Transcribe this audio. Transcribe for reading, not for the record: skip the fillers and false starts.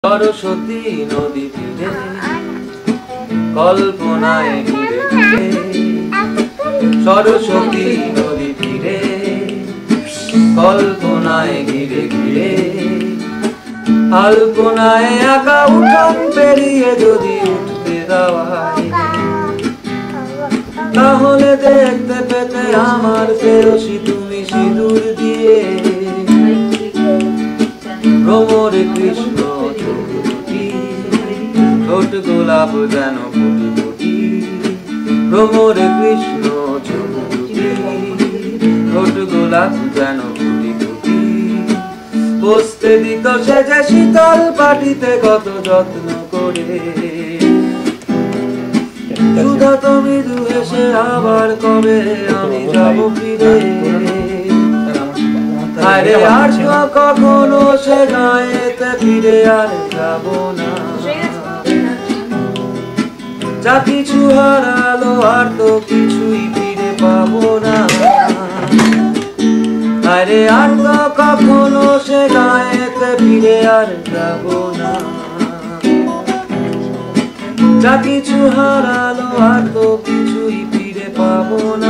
সরস্বতী নদী তীরে কল্পনায় ঘিরে ঘিরে, সরস্বতী নদী তীরে কল্পনায় ঘিরে ঘিরে, আলপনায় আঁকা উঠান পেরিয়ে যদি উঠতে দেওয়া হয়, তাহলে দেখতে পেতে আমার প্রেয়সী তুমি সিঁদুর দিয়ে। ভ্রমরে কৃষ্ণ চোখদুটি, ঠোঁট গোলাপ যেন ফুটি ফুটি। ভ্রমরে কৃষ্ণ চোখদুটি, ঠোঁট গোলাপ যেন ফুটি ফুটি। বসতে দিত সে যে শীতল পাটিতে কত যত্ন করে, সুধা তুমি দুহেসে আবার কবে আমি যাব ফিরে। আরে আর কখনো সে গায়েতে ফিরে আর যাব না, যা কিছু হারালো আর তো কিছুই ফিরে পাবো না। আরে আর কখনো সে গায়েতে ফিরে আর যাব না, যা কিছু হারালো আর তো কিছুই ফিরে পাবো না।